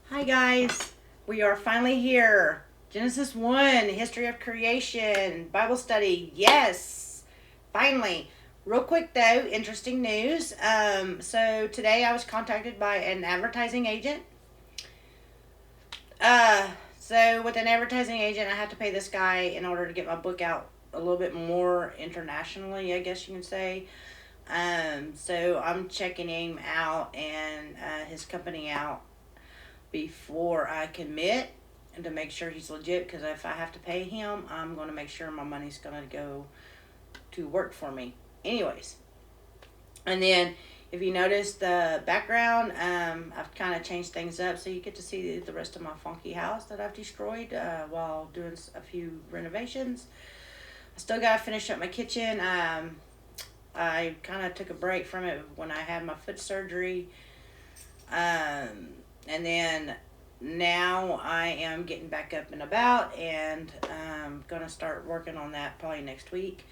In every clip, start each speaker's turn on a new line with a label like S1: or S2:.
S1: Hi guys, we are finally here. Genesis 1, History of Creation, Bible study. Yes, finally. Real quick though, interesting news. So today I was contacted by an advertising agent. Uh, so with an advertising agent, I have to pay this guy in order to get my book out a little bit more internationally, I guess you can say. So I'm checking him out and his company out before I commit and to make sure he's legit, because if I have to pay him, I'm going to make sure my money's going to go to work for me. Anyways, and then if you notice the background, I've kind of changed things up so you get to see the rest of my funky house that I've destroyed while doing a few renovations. I still got to finish up my kitchen. I kind of took a break from it when I had my foot surgery. And then now I am getting back up and about, and I'm going to start working on that probably next week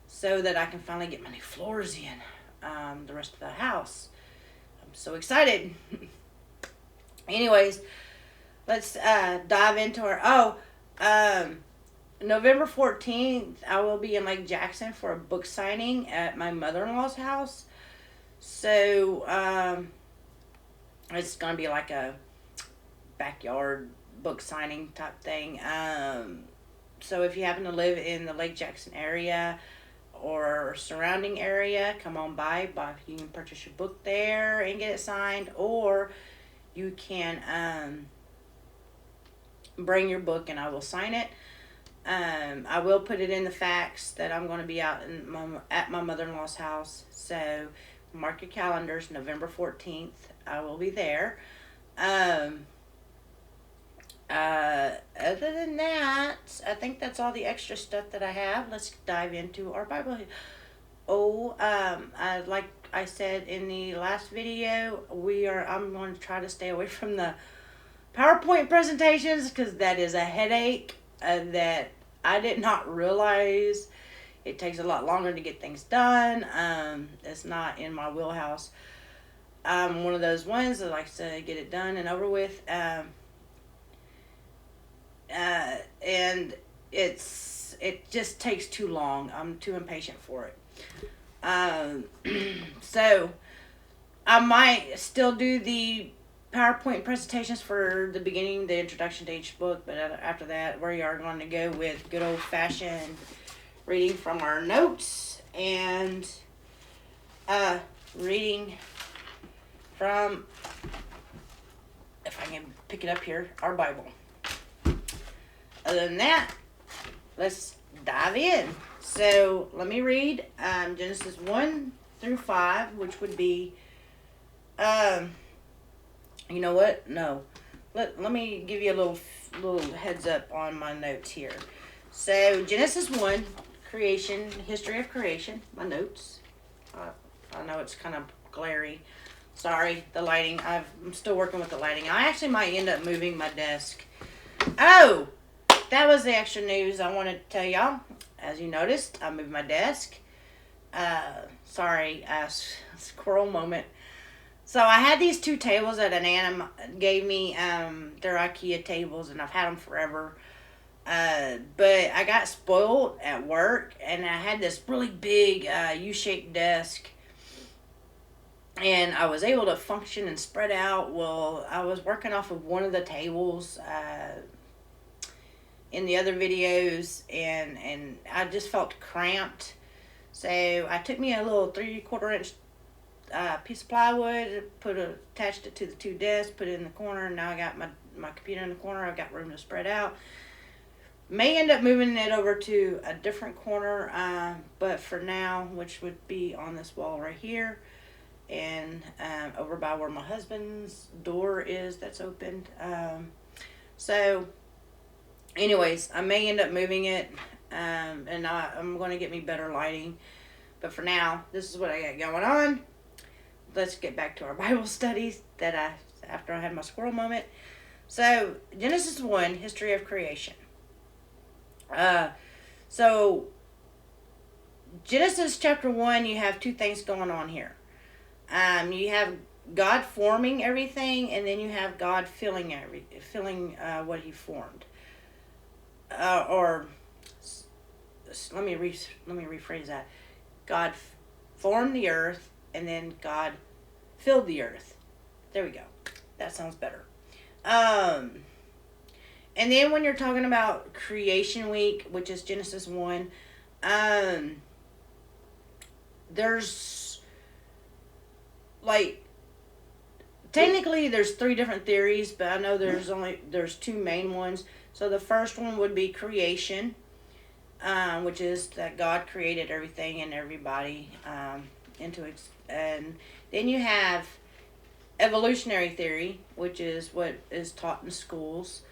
S1: so that I can finally get my new floors in the rest of the house. I'm so excited. Anyways, let's dive into November 14th, I will be in Lake Jackson for a book signing at my mother-in-law's house. So, it's going to be like a backyard book signing type thing. So if you happen to live in the Lake Jackson area or surrounding area, come on by. You can purchase your book there and get it signed, or you can bring your book and I will sign it. I will put it in the facts that I'm going to be out at my mother-in-law's house. So mark your calendars, November 14th. I will be there. Other than that, I think that's all the extra stuff that I have. Let's dive into our Bible. Like I said in the last video, I'm going to try to stay away from the PowerPoint presentations because that is a headache that I did not realize. It takes a lot longer to get things done. It's not in my wheelhouse. I'm one of those ones that likes to get it done and over with. And it just takes too long. I'm too impatient for it. So I might still do the PowerPoint presentations for the beginning, the introduction to each book, but after that, we are going to go with good old-fashioned reading from our notes and reading from, if I can pick it up here, our Bible. Other than that, let's dive in. So let me read Genesis 1 through 5, which would be, you know what? No. Let me give you a little heads up on my notes here. So Genesis 1, creation, history of creation, my notes. I know it's kind of glary. Sorry, the lighting. I'm still working with the lighting. I actually might end up moving my desk. Oh, that was the extra news I wanted to tell y'all. As you noticed, I moved my desk. Sorry, squirrel moment. So I had these two tables that an aunt gave me. They're IKEA tables, and I've had them forever. But I got spoiled at work, and I had this really big U-shaped desk. And I was able to function and spread out. Well, I was working off of one of the tables in the other videos, and I just felt cramped. So I took me a little 3/4 inch piece of plywood, attached it to the two desks, put it in the corner, and now I got my computer in the corner. I've got room to spread out. May end up moving it over to a different corner, but for now, which would be on this wall right here, and over by where my husband's door is that's opened. So anyways, I may end up moving it, and I'm going to get me better lighting. But for now, this is what I got going on. Let's get back to our Bible studies after I had my squirrel moment. So Genesis 1, history of creation. So Genesis chapter 1, you have two things going on here. You have God forming everything, and then you have God filling what He formed. Or let me rephrase that. God formed the earth, and then God filled the earth. There we go. That sounds better. And then when you're talking about creation week, which is Genesis 1, there's like technically there's three different theories, but I know there's two main ones. So the first one would be creation, which is that God created everything and everybody and then you have evolutionary theory, which is what is taught in schools,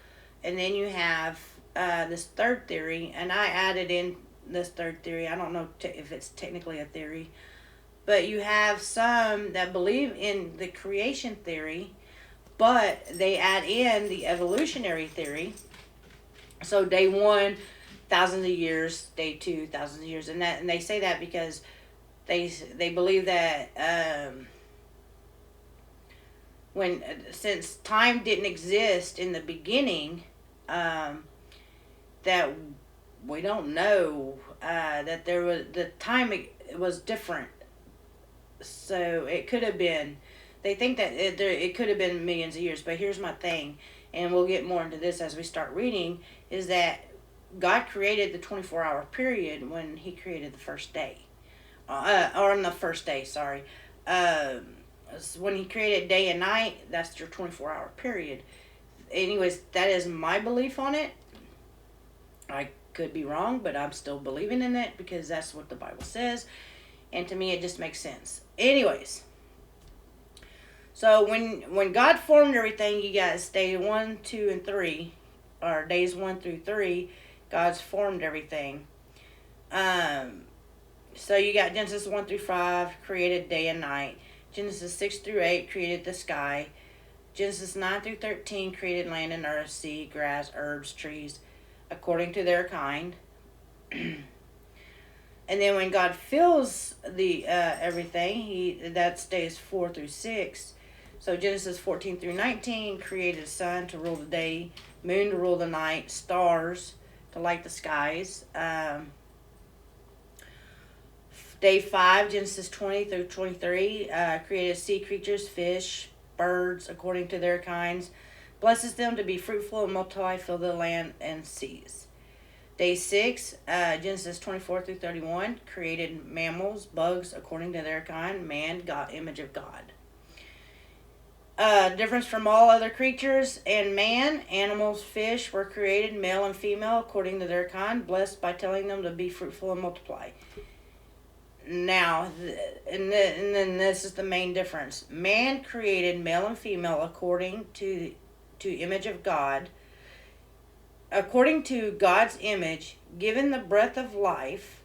S1: and then you have this third theory, and I added in this third theory. I don't know if it's technically a theory, but you have some that believe in the creation theory, but they add in the evolutionary theory. So day 1, thousands of years. Day 2, thousands of years, and they say that because they believe that since time didn't exist in the beginning, that we don't know that there was the time it was different. So it could have been. They think that it could have been millions of years. But here's my thing, and we'll get more into this as we start reading, is that God created the 24-hour period when He created the first day. Or on the first day, sorry. When He created day and night, that's your 24-hour period. Anyways, that is my belief on it. I could be wrong, but I'm still believing in it because that's what the Bible says. And to me, it just makes sense. Anyways, so when God formed everything, you guys, day 1, 2, and 3, or days 1 through 3, God's formed everything. So you got Genesis 1 through 5, created day and night. Genesis 6 through 8, created the sky. Genesis 9 through 13, created land and earth, sea, grass, herbs, trees, according to their kind. And then when God fills the everything, that's days 4 through 6. So Genesis 14 through 19 created sun to rule the day, moon to rule the night, stars to light the skies. Day 5, Genesis 20 through 23, created sea creatures, fish, birds, according to their kinds, blesses them to be fruitful and multiply, fill the land and seas. Day 6, Genesis 24 through 31, created mammals, bugs, according to their kind, man, God, image of God. Difference from all other creatures and man, animals, fish were created, male and female, according to their kind, blessed by telling them to be fruitful and multiply. Now, and then this is the main difference. Man created male and female according to image of God, according to God's image, given the breath of life.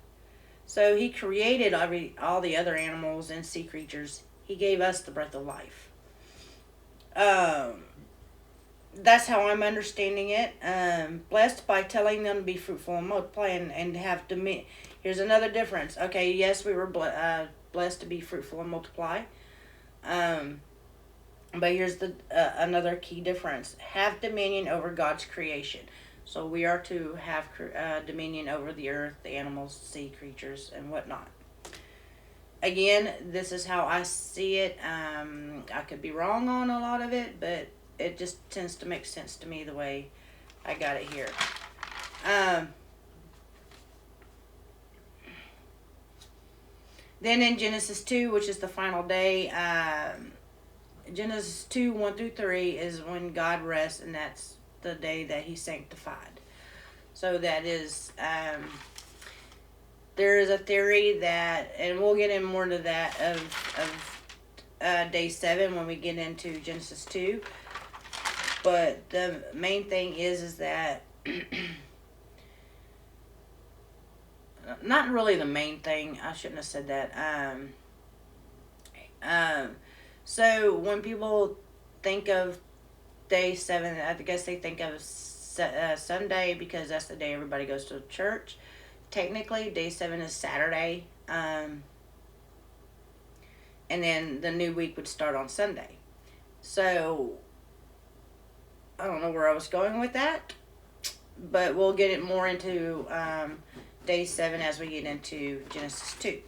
S1: So He created all the other animals and sea creatures. He gave us the breath of life. That's how I'm understanding it. Blessed by telling them to be fruitful and multiply and have dominion. Here's another difference. Okay, yes, we were blessed to be fruitful and multiply. But here's the another key difference. Have dominion over God's creation. So we are to have dominion over the earth, the animals, sea creatures, and whatnot. Again, this is how I see it. I could be wrong on a lot of it, but it just tends to make sense to me the way I got it here. Then in Genesis 2, which is the final day, Genesis 2, 1 through 3 is when God rests, and that's the day that He sanctified. So that is, there is a theory that, and we'll get in more to that, of day 7 when we get into Genesis 2. But the main thing is that, not really the main thing, I shouldn't have said that. So when people think of day 7, I guess they think of Sunday because that's the day everybody goes to church. Technically, day 7 is Saturday. And and then the new week would start on Sunday. So I don't know where I was going with that, but we'll get it more into day 7 as we get into Genesis 2.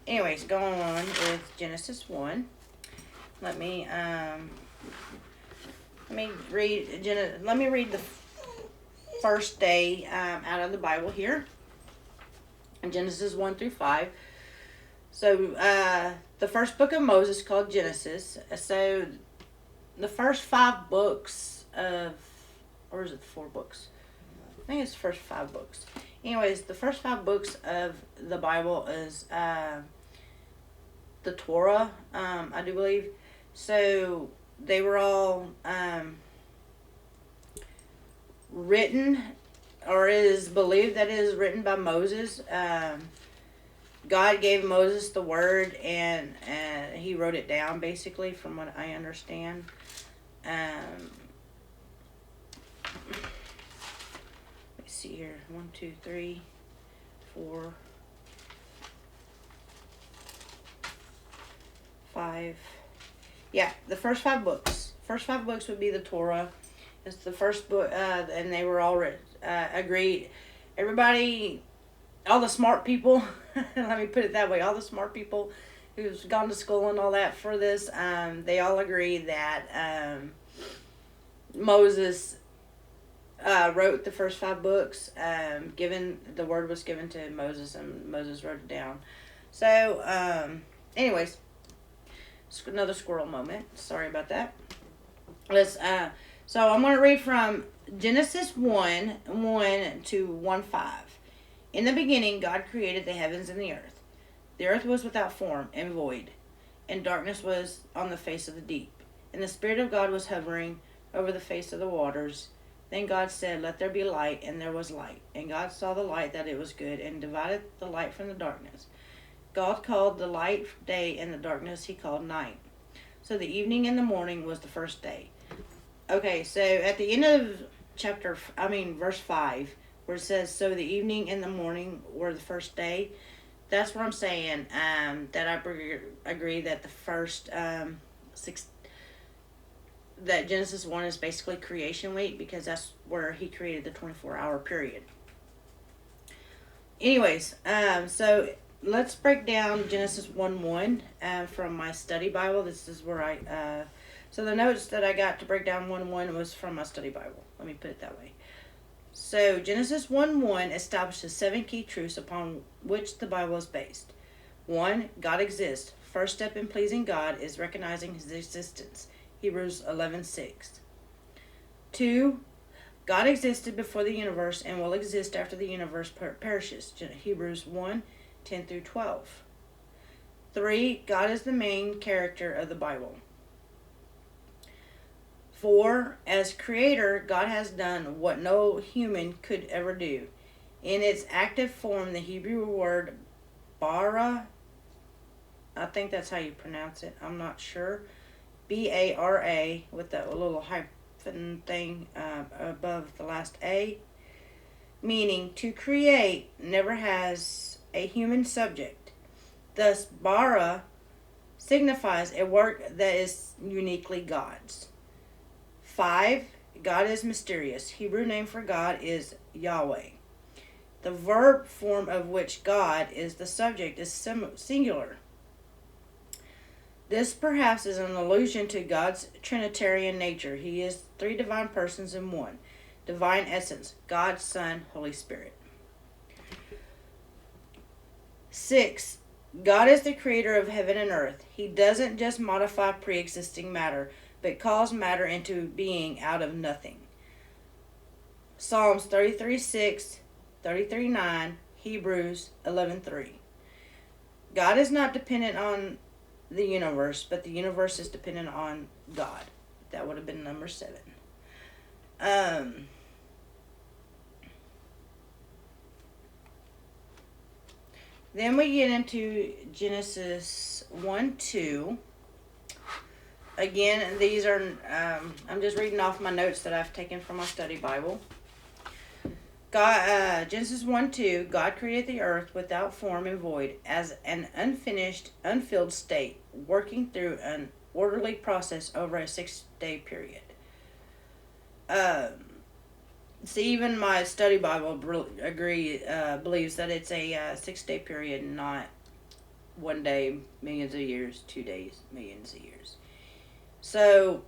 S1: Anyways, going on with Genesis 1. Let me read the first day out of the Bible here. Genesis 1 through 5. So the first book of Moses called Genesis. So the first 5 books of, or is it 4 books? I think it's the first 5 books. Anyways, the first 5 books of the Bible is the Torah, I do believe. So they were all written, or it is believed that it is written by Moses. God gave Moses the word, and he wrote it down, basically, from what I understand. Let's see here. 1, 2, 3, 4, 5. Yeah, the first 5 books. First 5 books would be the Torah. It's the first book, and they were all agreed. Everybody, all the smart people, let me put it that way, all the smart people who's gone to school and all that for this, they all agree that Moses wrote the first 5 books. The word was given to Moses, and Moses wrote it down. So, anyways, another squirrel moment. Sorry about that. So I'm going to read from Genesis 1 to 1:5. In the beginning, God created the heavens and the earth. The earth was without form and void, and darkness was on the face of the deep. And the Spirit of God was hovering over the face of the waters. Then God said, "Let there be light," and there was light. And God saw the light that it was good, and divided the light from the darkness. God called the light day, and the darkness he called night. So the evening and the morning was the first day. Okay, so at the end of verse 5, where it says, "So the evening and the morning were the first day," that's what I'm saying. That I agree that the first 6, that Genesis 1 is basically creation week, because that's where he created the 24-hour period. Anyways, so let's break down Genesis 1:1 from my study Bible. This is where so the notes that I got to break down 1:1 was from my study Bible. Let me put it that way. So Genesis 1:1 establishes 7 key truths upon which the Bible is based. 1. God exists. First step in pleasing God is recognizing his existence. Hebrews 11:6. 2. God existed before the universe and will exist after the universe perishes. Hebrews 1:10 through 12. 3. God is the main character of the Bible. 4. As creator, God has done what no human could ever do. In its active form, the Hebrew word bara, I think that's how you pronounce it, I'm not sure, B-A-R-A, with that little hyphen thing above the last A, meaning to create, never has a human subject. Thus, bara signifies a work that is uniquely God's. 5. God is mysterious. Hebrew name for God is Yahweh. The verb form of which God is the subject is singular. This perhaps is an allusion to God's Trinitarian nature. He is 3 divine persons in one. Divine essence, God, Son, Holy Spirit. 6. God is the creator of heaven and earth. He doesn't just modify pre-existing matter, but calls matter into being out of nothing. Psalms 33:6, 33:9, Hebrews 11:3. God is not dependent on the universe, but the universe is dependent on God. That would have been number 7. Then we get into Genesis 1:2. Again, these are, I'm just reading off my notes that I've taken from my study Bible. Genesis 1:2, God created the earth without form and void as an unfinished, unfilled state, working through an orderly process over a 6-day period. See, even my study Bible believes that it's a 6-day period, not one day, millions of years, 2 days, millions of years. So,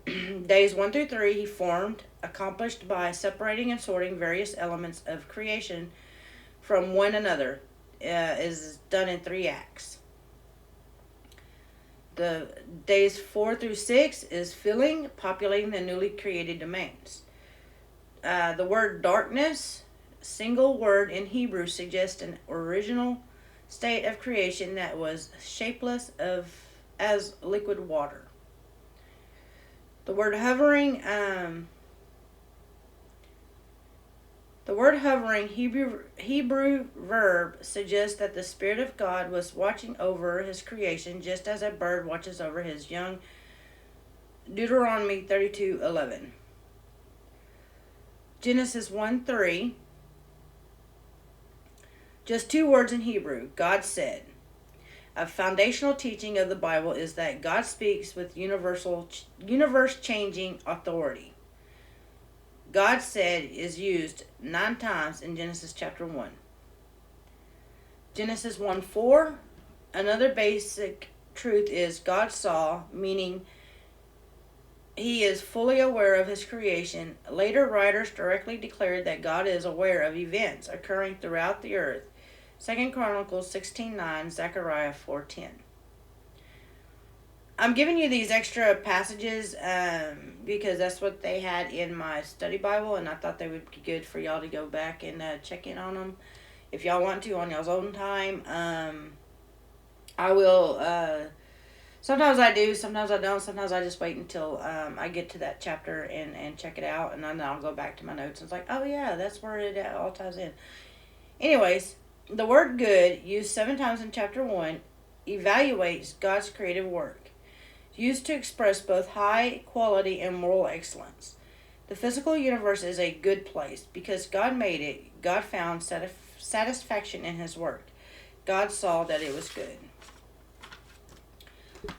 S1: days 1 through 3, he formed, accomplished by separating and sorting various elements of creation from one another, is done in 3 acts. The days 4 through 6 is filling, populating the newly created domains. The word darkness, single word in Hebrew, suggests an original state of creation that was shapeless as liquid water. The word hovering, Hebrew verb, suggests that the Spirit of God was watching over his creation just as a bird watches over his young. Deuteronomy 32:11. Genesis 1:3. Just 2 words in Hebrew. God said. A foundational teaching of the Bible is that God speaks with universe-changing authority. God said is used 9 times in Genesis chapter 1. Genesis 1:4. Another basic truth is God saw, meaning he is fully aware of his creation. Later writers directly declared that God is aware of events occurring throughout the earth. 2 Chronicles 16:9, Zechariah 4:10. I'm giving you these extra passages because that's what they had in my study Bible, and I thought they would be good for y'all to go back and check in on them. If y'all want to on y'all's own time, I will. Sometimes I do, sometimes I don't. Sometimes I just wait until I get to that chapter and check it out, and then I'll go back to my notes and it's like, oh yeah, that's where it all ties in. Anyways, the word good, used 7 times in chapter 1, evaluates God's creative work, used to express both high quality and moral excellence. The physical universe is a good place because God made it. God found satisfaction in his work. God saw that it was good.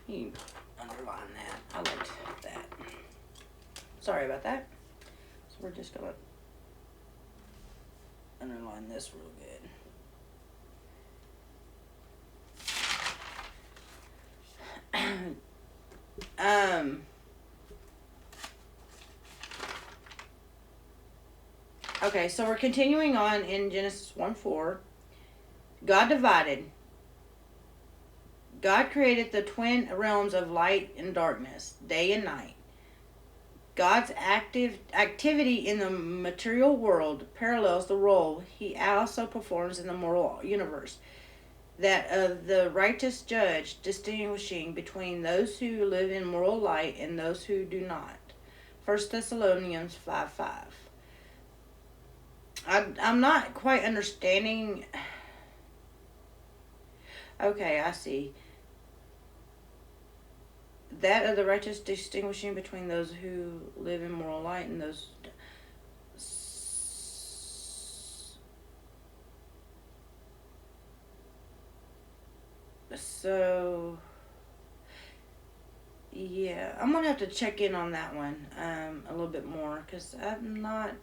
S1: You underline that. I liked that. Sorry about that. So we're just going to underline this real good. Okay, so we're continuing on in Genesis 1:4. God divided. God created the twin realms of light and darkness, day and night. God's activity in the material world parallels the role he also performs in the moral universe, that of the righteous judge, distinguishing between those who live in moral light and those who do not. 1 Thessalonians 5:5. I'm not quite understanding. Okay, I see. That of the righteous, distinguishing between those who live in moral light and those. So, yeah, I'm going to have to check in on that one a little bit more because I'm not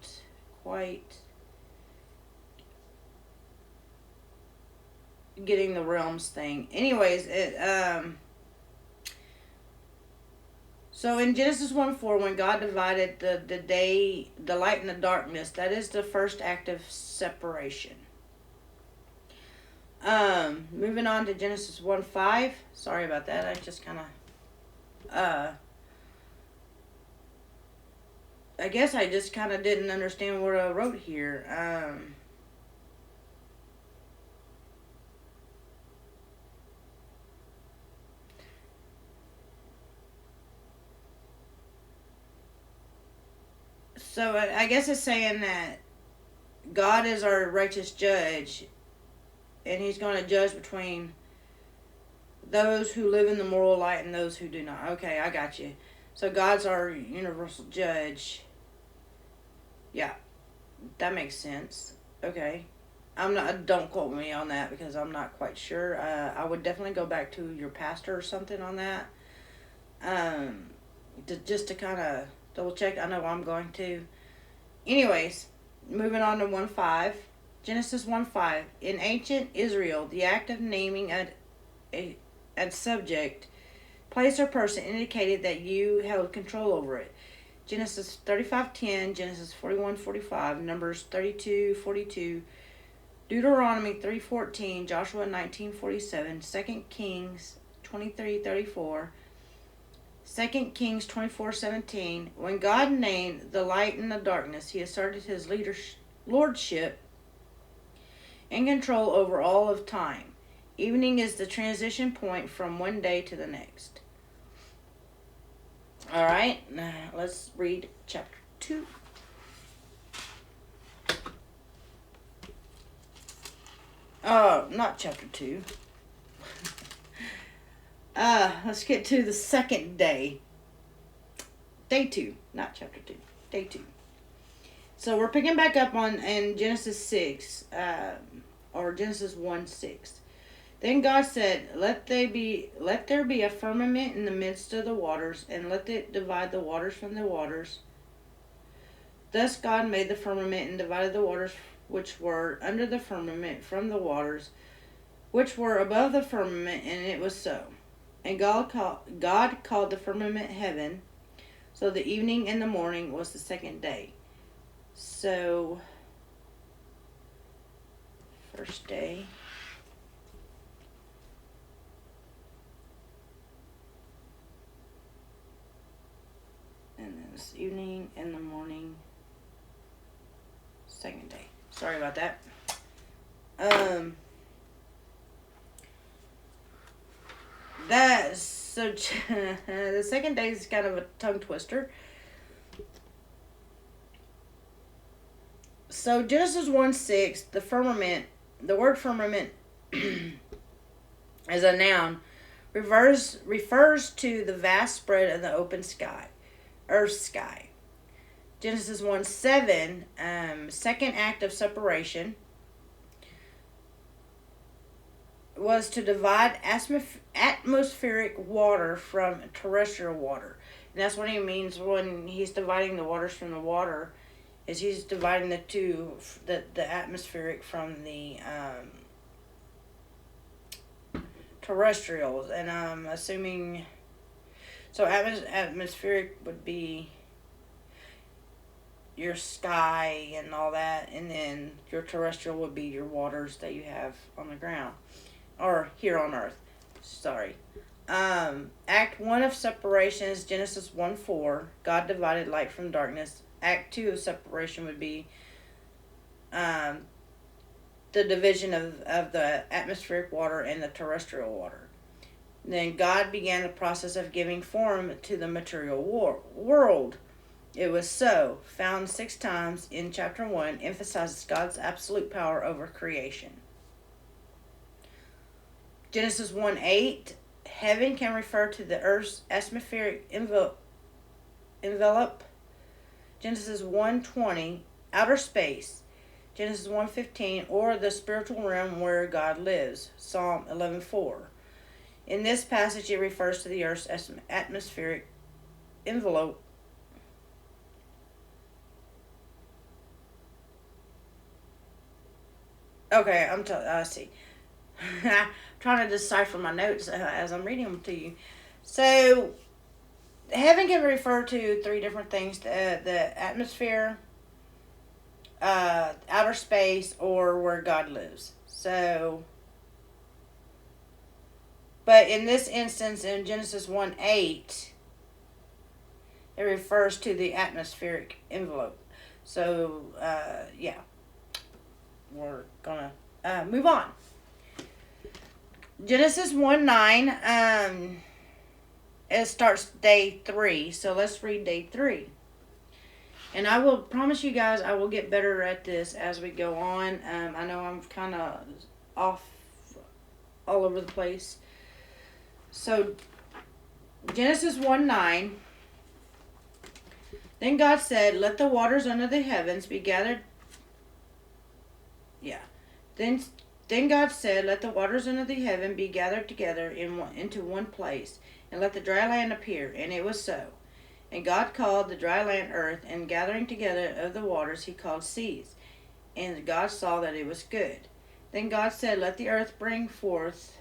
S1: quite getting the realms thing. Anyways, so in Genesis 1:4, when God divided the day, the light and the darkness, that is the first act of separation. Moving on to Genesis 1:5. Sorry about that. I just kind of, I guess I just kind of didn't understand what I wrote here. So I guess it's saying that God is our righteous judge, and he's going to judge between those who live in the moral light and those who do not. Okay, I got you. So God's our universal judge. Yeah, that makes sense. Okay. I'm not. Don't quote me on that because I'm not quite sure. I would definitely go back to your pastor or something on that. Um, just to kind of double check. I know I'm going to. Anyways, moving on to 1:5. Genesis 1:5. In ancient Israel, the act of naming a subject, place, or person indicated that you held control over it. Genesis 35:10, Genesis 41:45, Numbers 32:42, Deuteronomy 3:14, Joshua 19:47, 2 Kings 23:34, 2 Kings 24:17. When God named the light and the darkness, he asserted his lordship and control over all of time. Evening is the transition point from one day to the next. All right, now let's read chapter 2. Not chapter 2. Let's get to the second day. Day 2, not chapter 2. Day 2. So we're picking back up on in Genesis 6, or Genesis 1:6. Then God said, let there be a firmament in the midst of the waters, and let it divide the waters from the waters. Thus God made the firmament and divided the waters which were under the firmament from the waters which were above the firmament, and it was so. And God called the firmament heaven. So the evening and the morning was the second day. So, first day. And then this evening and the morning, second day. Sorry about that. That's so. The second day is kind of a tongue twister. So Genesis 1:6, the firmament, the word firmament, as a noun, refers to the vast spread of the open sky, earth's sky. Genesis 1:7, second act of separation, was to divide atmospheric water from terrestrial water. And that's what he means when he's dividing the waters from the water, is he's dividing the two, the atmospheric from the terrestrials. And I'm assuming, so atmospheric would be your sky and all that, and then your terrestrial would be your waters that you have on the ground. Or here on earth. Sorry. Act 1 of separation is Genesis 1:4. God divided light from darkness. Act 2 of separation would be the division of the atmospheric water and the terrestrial water. Then God began the process of giving form to the material world. It was so, found 6 times in chapter 1, emphasizes God's absolute power over creation. Genesis 1:8, heaven can refer to the earth's atmospheric envelope. Genesis 1:20, outer space. Genesis 1:15, or the spiritual realm where God lives. Psalm 11:4. In this passage, it refers to the earth's atmospheric envelope. Okay, I see. I'm trying to decipher my notes as I'm reading them to you. So, heaven can refer to 3 different things: the atmosphere, outer space, or where God lives. So, but in this instance, in Genesis 1:8, it refers to the atmospheric envelope. So, yeah, we're gonna move on. Genesis 1:9, it starts day 3. So let's read day 3. And I will promise you guys I will get better at this as we go on. I know I'm kind of off all over the place. So Genesis 1:9. Then God said, let the waters under the heavens be gathered Yeah. Then then God said, "Let the waters under the heaven be gathered together into one place, and let the dry land appear." And it was so. And God called the dry land earth, and gathering together of the waters he called seas. And God saw that it was good. Then God said, "Let the earth bring forth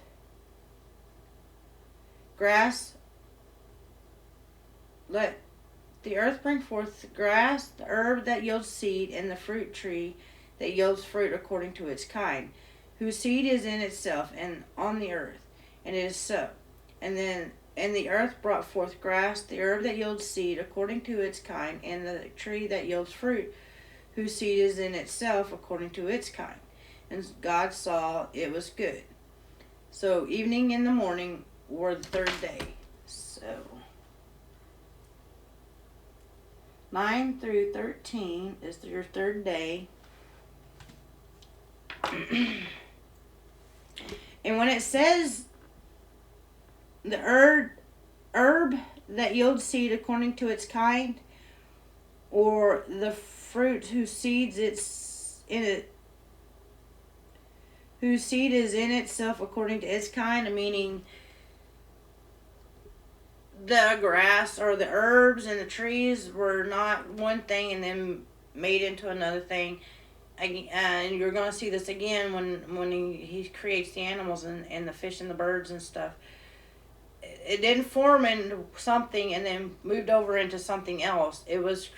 S1: grass. Let the earth bring forth grass, the herb that yields seed, and the fruit tree that yields fruit according to its kind, whose seed is in itself and on the earth." And it is so. And the earth brought forth grass, the herb that yields seed according to its kind, and the tree that yields fruit, whose seed is in itself according to its kind. And God saw it was good. So evening and the morning were the third day. So 9 through 13 is your third day. And when it says the herb that yields seed according to its kind, or the fruit whose seed is in itself according to its kind, meaning the grass or the herbs and the trees were not one thing and then made into another thing. And you're going to see this again when he creates the animals and the fish and the birds and stuff. It didn't form into something and then moved over into something else. It was,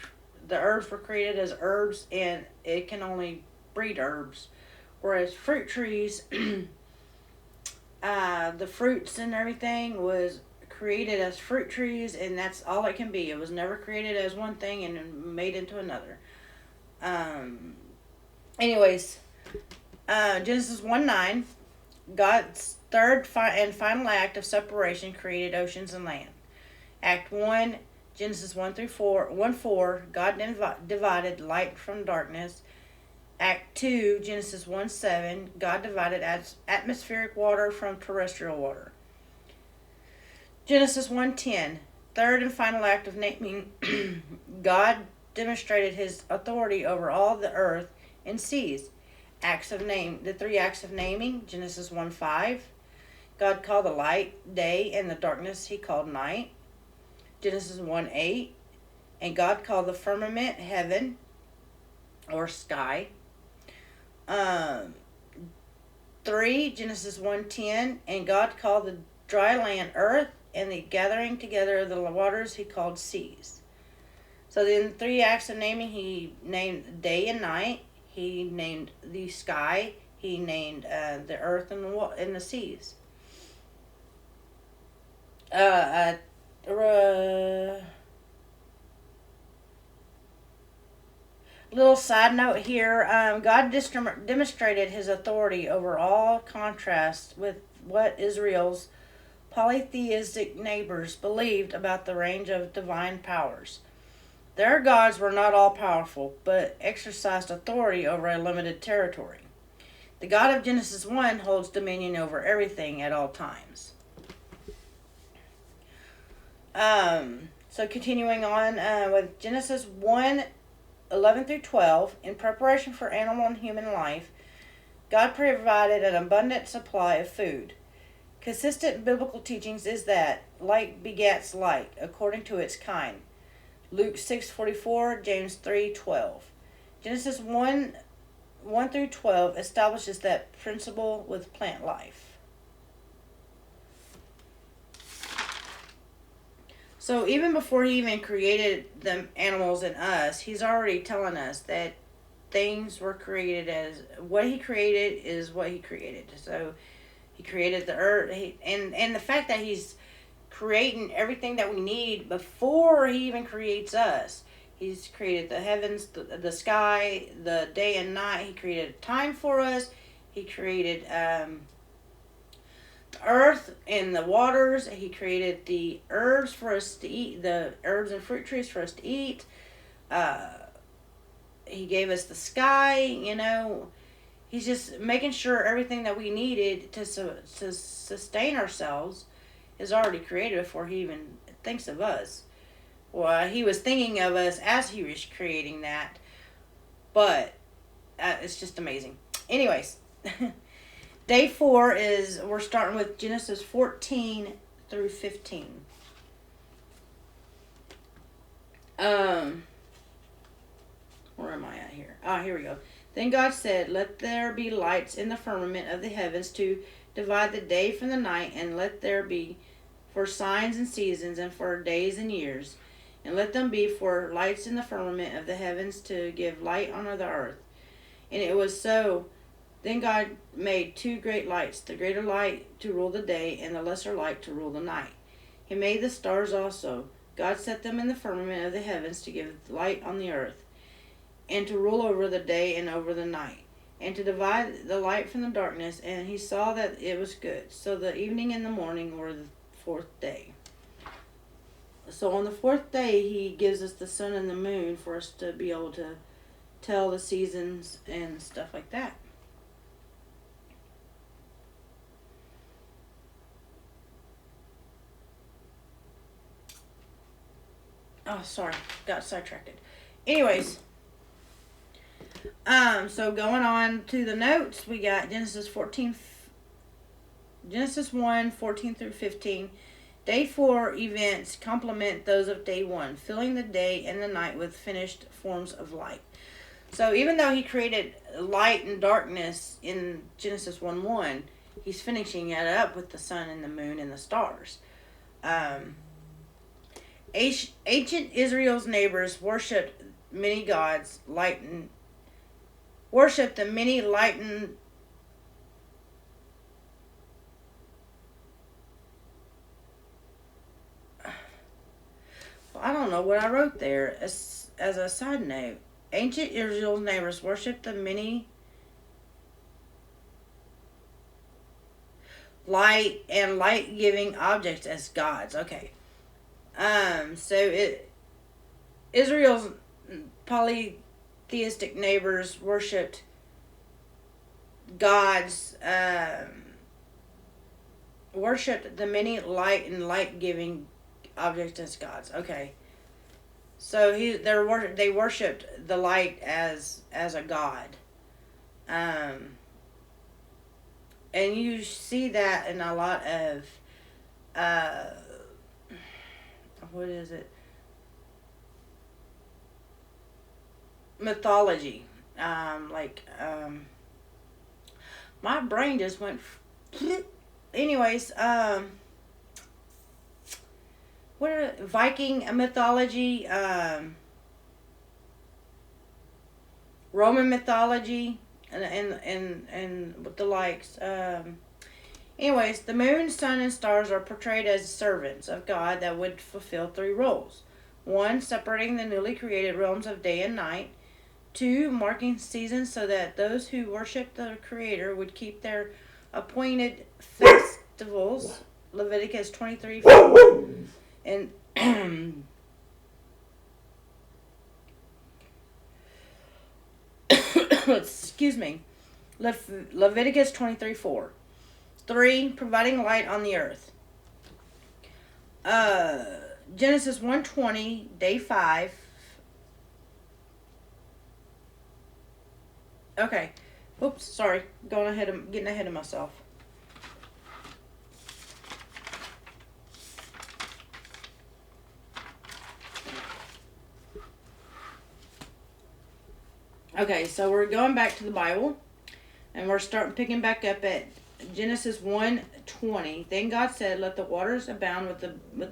S1: the herbs were created as herbs, and it can only breed herbs. Whereas fruit trees, the fruits and everything was created as fruit trees, and that's all it can be. It was never created as one thing and made into another. Anyways, Genesis 1:9, God's third and final act of separation created oceans and land. Act 1, Genesis 1:4, God divided light from darkness. Act 2, Genesis 1:7, God divided atmospheric water from terrestrial water. Genesis 1:10, third and final act of naming. God demonstrated his authority over all the earth and seas. The three acts of naming. Genesis 1:5, God called the light day, and the darkness he called night. Genesis 1:8, and God called the firmament heaven or sky. 3, Genesis 1:10, and God called the dry land earth, and the gathering together of the waters he called seas. So in 3 acts of naming, he named day and night, he named the sky, he named the earth and the seas. Little side note here, God demonstrated his authority over all contrast with what Israel's polytheistic neighbors believed about the range of divine powers. Their gods were not all powerful, but exercised authority over a limited territory. The God of Genesis 1 holds dominion over everything at all times. So continuing on with Genesis 1:11 through 12, in preparation for animal and human life, God provided an abundant supply of food. Consistent biblical teachings is that like begets like, according to its kind. Luke 6:44, James 3:12. Genesis 1 through 12 establishes that principle with plant life. So even before he even created the animals and us, he's already telling us that things were created as what he created is what he created. So he created the earth, and the fact that he's creating everything that we need before he even creates us. He's created the heavens, the sky, the day and night. He created time for us. He created the earth and the waters. He created the herbs for us to eat, the herbs and fruit trees for us to eat. He gave us the sky, He's just making sure everything that we needed to sustain ourselves is already created before he even thinks of us. Well, he was thinking of us as he was creating that, but it's just amazing. Anyways, day 4 is, we're starting with Genesis 14 through 15. Where am I at here? Here we go. Then God said, "Let there be lights in the firmament of the heavens to divide the day from the night, and let there be for signs and seasons, and for days and years. And let them be for lights in the firmament of the heavens to give light on the earth." And it was so. Then God made 2 great lights, the greater light to rule the day, and the lesser light to rule the night. He made the stars also. God set them in the firmament of the heavens to give light on the earth, and to rule over the day and over the night, and to divide the light from the darkness. And he saw that it was good. So the evening and the morning were the 4th day. So on the 4th day, he gives us the sun and the moon for us to be able to tell the seasons and stuff like that. Oh, sorry, got sidetracked. Anyways, so going on to the notes, we got Genesis 1, 14 through 15. Day 4 events complement those of day 1, filling the day and the night with finished forms of light. So even though he created light and darkness in Genesis 1:1, he's finishing it up with the sun and the moon and the stars. Ancient Israel's neighbors worshipped many gods, worshipped the many lightened. I don't know what I wrote there. As a side note, ancient Israel's neighbors worshipped the many light-giving objects as gods. Okay. Israel's polytheistic neighbors worshipped gods, worshipped the many light-giving objects as gods. Okay. So they worshipped the light as a god. And you see that in a lot of what is it? Mythology. My brain just went. Anyways, what are Viking mythology? Roman mythology, and with the likes. Anyways, the moon, sun, and stars are portrayed as servants of God that would fulfill 3 roles. 1, separating the newly created realms of day and night. 2, marking seasons so that those who worship the Creator would keep their appointed festivals. Leviticus 23:4. And excuse me. Leviticus 23:4. 3, providing light on the earth. Genesis 1:20, day 5. Okay. Oops, sorry. Getting ahead of myself. Okay, so we're going back to the Bible, and we're picking back up at Genesis 1:20. Then God said, "Let the waters abound with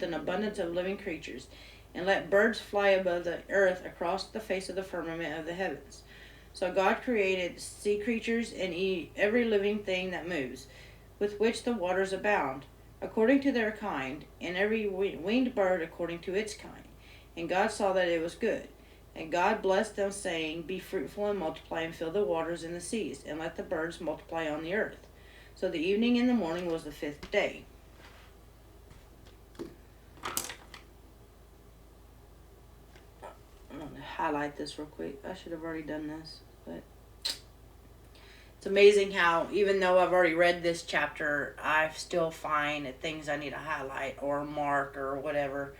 S1: an abundance of living creatures, and let birds fly above the earth across the face of the firmament of the heavens." So God created sea creatures and every living thing that moves, with which the waters abound, according to their kind, and every winged bird according to its kind. And God saw that it was good. And God blessed them, saying, "Be fruitful and multiply, and fill the waters and the seas, and let the birds multiply on the earth." So the evening and the morning was the 5th day. I'm going to highlight this real quick. I should have already done this, but it's amazing how, even though I've already read this chapter, I still find things I need to highlight or mark or whatever.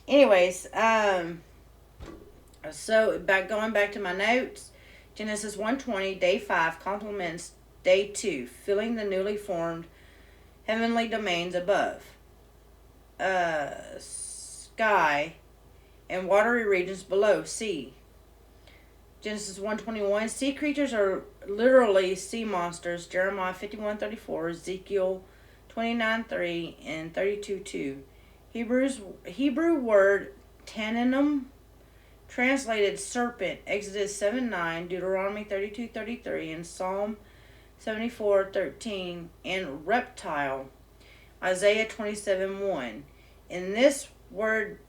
S1: Anyways, so going back to my notes, Genesis 1:20, day 5, complements day 2, filling the newly formed heavenly domains above. Sky and watery regions below, sea. Genesis 1:21, sea creatures are literally sea monsters. Jeremiah 51:34, Ezekiel 29:3, and 32:2. Hebrew word tananim, translated serpent, Exodus 7:9, Deuteronomy 32:33, and Psalm 74:13, and reptile, Isaiah 27:1. And this word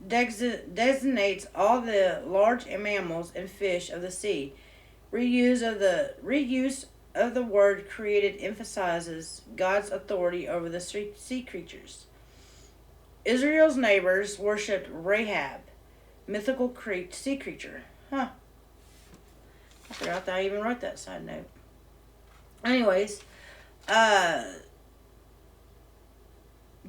S1: designates all the large mammals and fish of the sea. Reuse of the word created emphasizes God's authority over the sea creatures. Israel's neighbors worshipped Rahab, mythical sea creature. I forgot that I even wrote that side note. Anyways,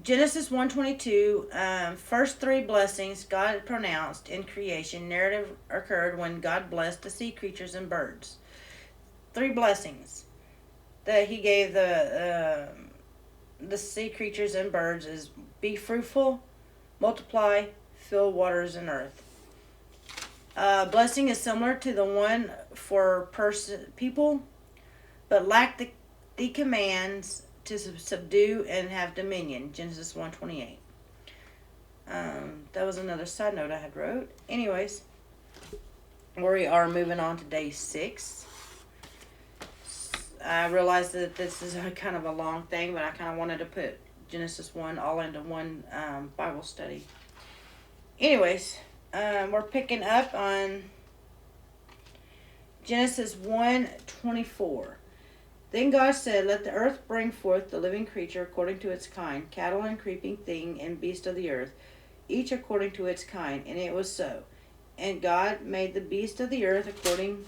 S1: Genesis 1:22, first 3 blessings God pronounced in creation narrative occurred when God blessed the sea creatures and birds. 3 blessings that he gave the sea creatures and birds is be fruitful, multiply, fill waters and earth. Blessing is similar to the one for people, but lack the commands to subdue and have dominion. Genesis 1:28. That was another side note I had wrote. Anyways, we are moving on to day 6. I realized that this is kind of a long thing, but I kind of wanted to put Genesis 1 all into one Bible study. Anyways, we're picking up on Genesis 1:24. Then God said, let the earth bring forth the living creature according to its kind, cattle and creeping thing and beast of the earth, each according to its kind. And it was so. And God made the beast of the earth according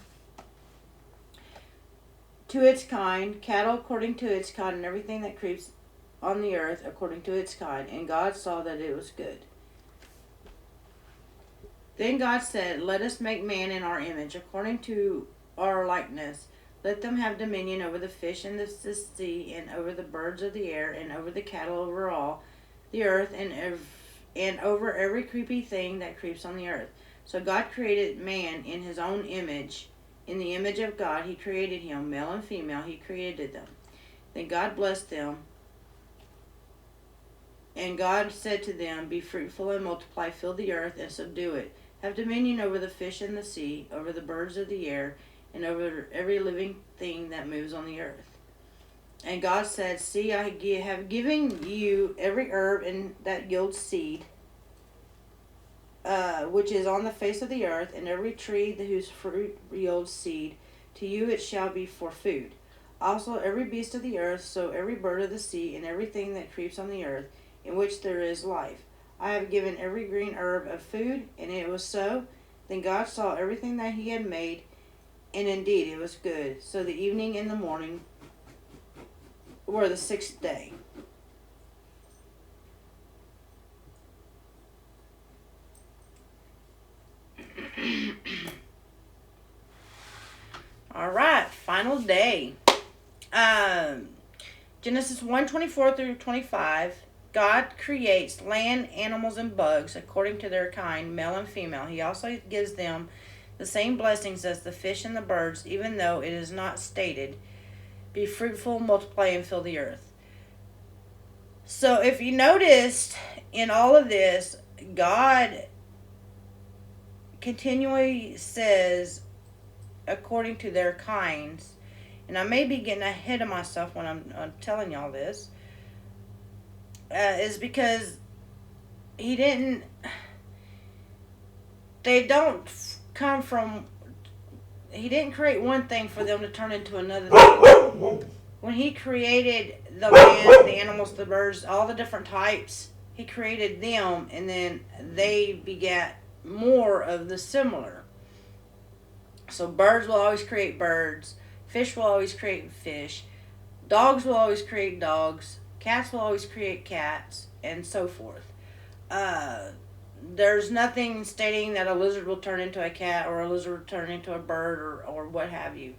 S1: to its kind, cattle according to its kind, and everything that creeps on the earth according to its kind. And God saw that it was good. Then God said, let us make man in our image, according to our likeness. Let them have dominion over the fish in the sea, and over the birds of the air, and over the cattle over all the earth, and over every creepy thing that creeps on the earth. So God created man in his own image. In the image of God he created him, male and female he created them. Then God blessed them. And God said to them, be fruitful and multiply, fill the earth and subdue it. Have dominion over the fish in the sea, over the birds of the air, and over every living thing that moves on the earth. And God said, see, I have given you every herb that yields seed, which is on the face of the earth, and every tree whose fruit yields seed. To you it shall be for food. Also every beast of the earth, so every bird of the sea, and everything that creeps on the earth, in which there is life. I have given every green herb of food, and it was so. Then God saw everything that he had made, and indeed it was good. So the evening and the morning were the 6th day. All right, final day. Genesis 1:24 through 25. God creates land, animals, and bugs according to their kind, male and female. He also gives them the same blessings as the fish and the birds, even though it is not stated, be fruitful, multiply, and fill the earth. So if you noticed in all of this, God continually says, according to their kinds, and I may be getting ahead of myself when I'm telling y'all this, is because they don't come from, he didn't create one thing for them to turn into another thing. When he created the land, the animals, the birds, all the different types, he created them, and then they begat more of the similar. So birds will always create birds, fish will always create fish, dogs will always create dogs, cats will always create cats, and so forth. there's nothing stating that a lizard will turn into a cat or a lizard will turn into a bird or what have you.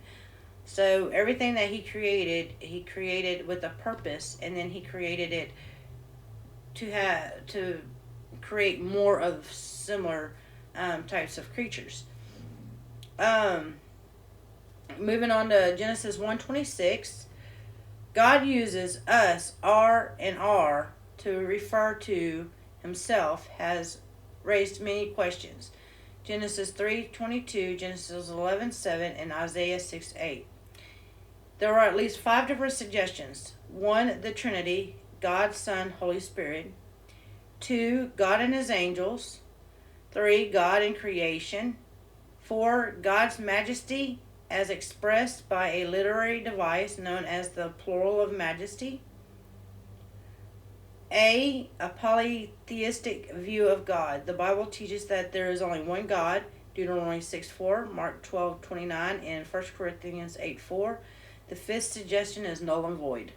S1: So everything that he created with a purpose, and then he created it to create more of similar types of creatures. Um, Moving on to Genesis 1:26, God uses us, R and R, to refer to himself, has raised many questions. Genesis 3:22, Genesis 11:7, and Isaiah 6:8. There are at least 5 different suggestions. 1, the Trinity, God, Son, Holy Spirit. 2, God and his angels. 3, God in creation. 4, God's majesty as expressed by a literary device known as the plural of majesty. A polytheistic view of God. The Bible teaches that there is only one God, Deuteronomy 6:4, Mark 12:29, and 1 Corinthians 8:4. The 5th suggestion is null and void.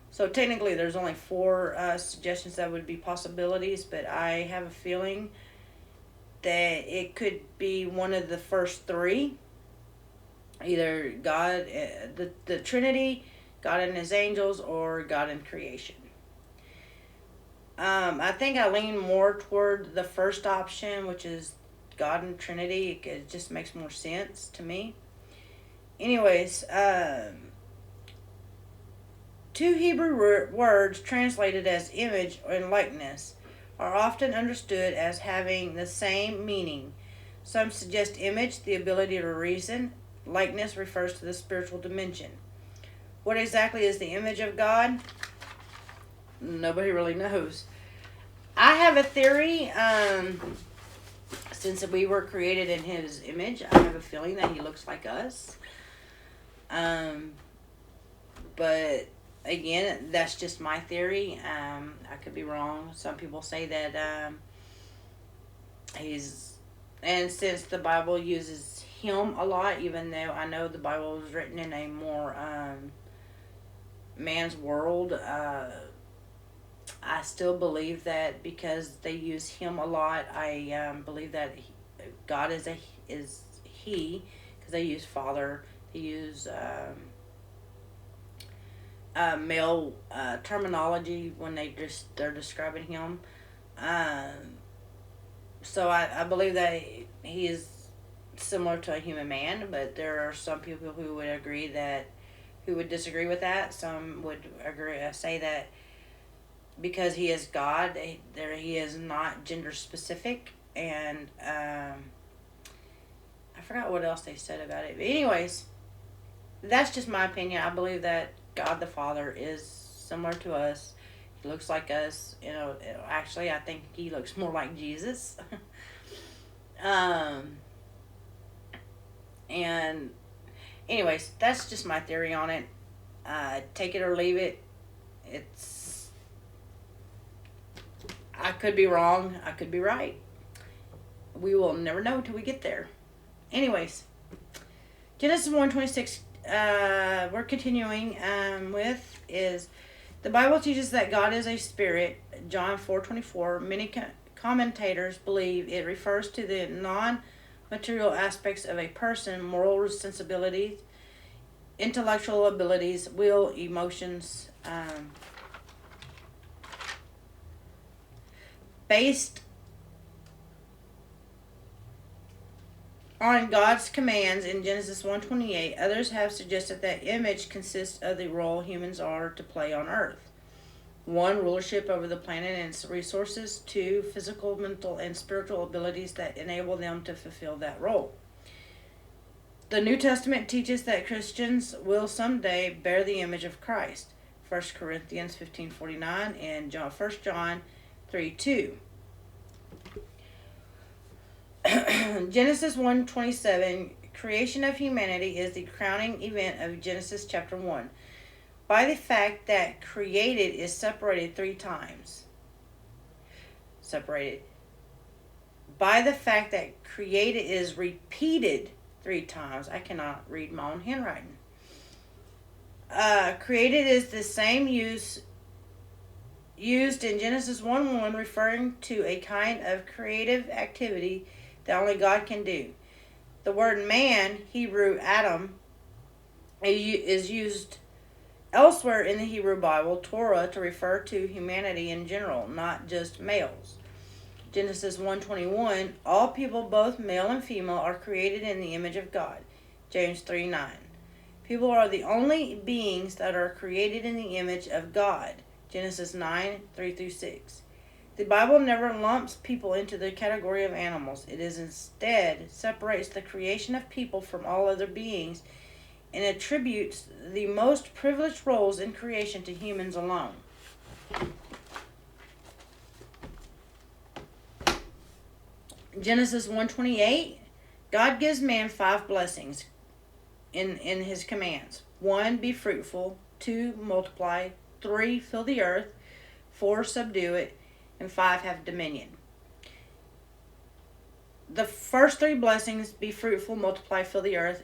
S1: So technically there's only 4 suggestions that would be possibilities, but I have a feeling that it could be one of the first 3. Either God, the Trinity, God and his angels, or God in creation. I think I lean more toward the first option, which is God and Trinity. It just makes more sense to me. Anyways, 2 Hebrew words translated as image and likeness are often understood as having the same meaning. Some suggest image, the ability to reason. Likeness refers to the spiritual dimension. What exactly is the image of God? Nobody really knows. I have a theory. Since we were created in his image, I have a feeling that he looks like us. But again, that's just my theory. I could be wrong. Some people say that and since the Bible uses him a lot, even though I know the Bible was written in a more man's world, I still believe that because they use him a lot, I believe that God is he, because they use father, they use male terminology when they're describing him. So I believe that he is similar to a human man, but there are some people who would disagree with that. Some would say that because he is God, he is not gender specific, and I forgot what else they said about it. But anyways, that's just my opinion. I believe that God the Father is similar to us. He looks like us. Actually, I think he looks more like Jesus. And anyways, that's just my theory on it. Take it or leave it. I could be wrong. I could be right. We will never know till we get there. Anyways, Genesis 1:26. We're continuing with is the Bible teaches that God is a spirit. John 4:24. Many commentators believe it refers to the non-material aspects of a person, moral sensibilities, intellectual abilities, will, emotions, based on God's commands in Genesis 1:28. Others have suggested that image consists of the role humans are to play on earth. 1, rulership over the planet and its resources. 2, physical, mental, and spiritual abilities that enable them to fulfill that role. The New Testament teaches that Christians will someday bear the image of Christ. 1 Corinthians 15:49 and 1 John 3:2. Genesis 1:27, creation of humanity is the crowning event of Genesis chapter 1. By the fact that created is separated 3 times. Separated. By the fact that created is repeated 3 times. I cannot read my own handwriting. Created is the same use used in Genesis 1:1, referring to a kind of creative activity that only God can do. The word man, Hebrew Adam, is used elsewhere in the Hebrew Bible, Torah, to refer to humanity in general, not just males. Genesis 1:21, all people, both male and female, are created in the image of God. James 3:9. People are the only beings that are created in the image of God. Genesis 9:3-6. The Bible never lumps people into the category of animals. It is instead separates the creation of people from all other beings and attributes the most privileged roles in creation to humans alone. Genesis 1:28, God gives man 5 blessings in his commands. 1, be fruitful. 2, multiply. 3, fill the earth. 4, subdue it. And 5, have dominion. The first 3 blessings, be fruitful, multiply, fill the earth,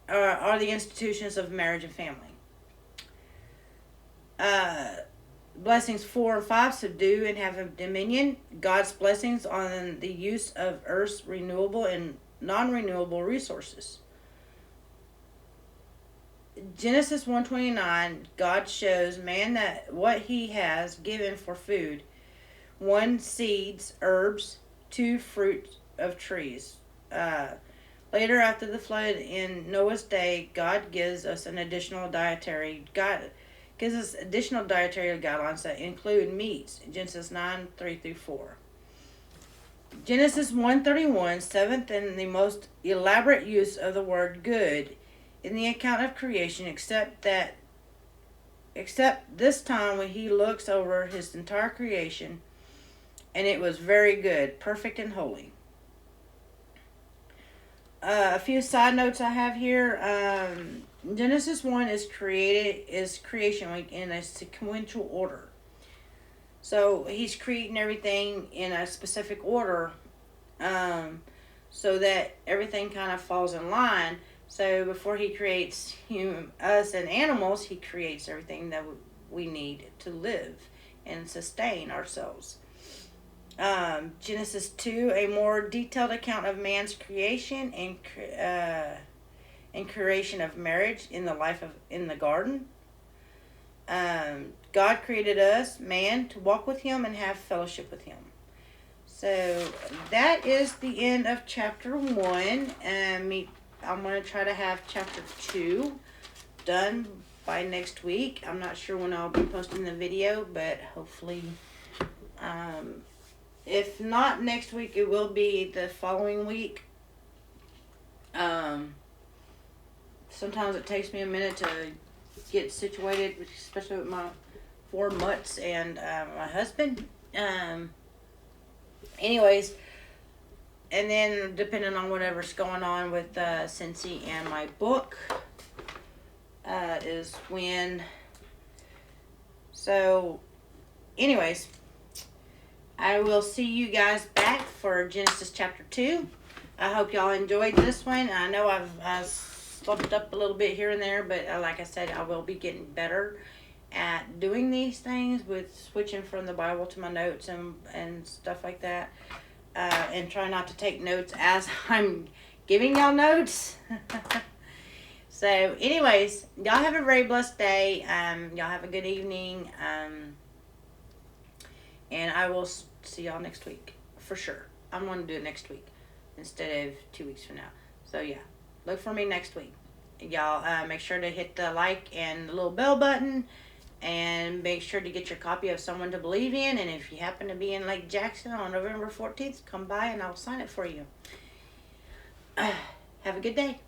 S1: are the institutions of marriage and family. Blessings 4 and 5, subdue and have dominion. God's blessings on the use of Earth's renewable and non-renewable resources. Genesis 1:29, God shows man that what he has given for food. 1, seeds, herbs. 2, fruit of trees. Later, after the flood in Noah's day, God gives us additional dietary guidelines that include meats. Genesis 9:3-4. Genesis 1:31, 7th and the most elaborate use of the word good in the account of creation, except this time when he looks over his entire creation, and it was very good, perfect and holy. A few side notes I have here. Genesis 1 is creation week in a sequential order. So he's creating everything in a specific order, so that everything kind of falls in line. So before he creates us and animals, he creates everything that we need to live and sustain ourselves. Genesis 2, a more detailed account of man's creation and creation of marriage in the garden. God created us, man, to walk with him and have fellowship with him. So that is the end of chapter 1. I'm going to try to have chapter 2 done by next week. I'm not sure when I'll be posting the video, but hopefully, if not next week, it will be the following week. Sometimes it takes me a minute to get situated, especially with my 4 mutts and my husband. Anyways, and then depending on whatever's going on with Cincy and my book is when. So anyways, I will see you guys back for Genesis chapter 2. I hope y'all enjoyed this one. I know I've slipped up a little bit here and there, but like I said, I will be getting better at doing these things with switching from the Bible to my notes and stuff like that. And try not to take notes as I'm giving y'all notes. So anyways, y'all have a very blessed day. Y'all have a good evening. And I will see y'all next week for sure. I'm going to do it next week instead of 2 weeks from now. So yeah, look for me next week. Y'all make sure to hit the like and the little bell button, and make sure to get your copy of Someone to Believe In. And if you happen to be in Lake Jackson on November 14th, come by and I'll sign it for you. Have a good day.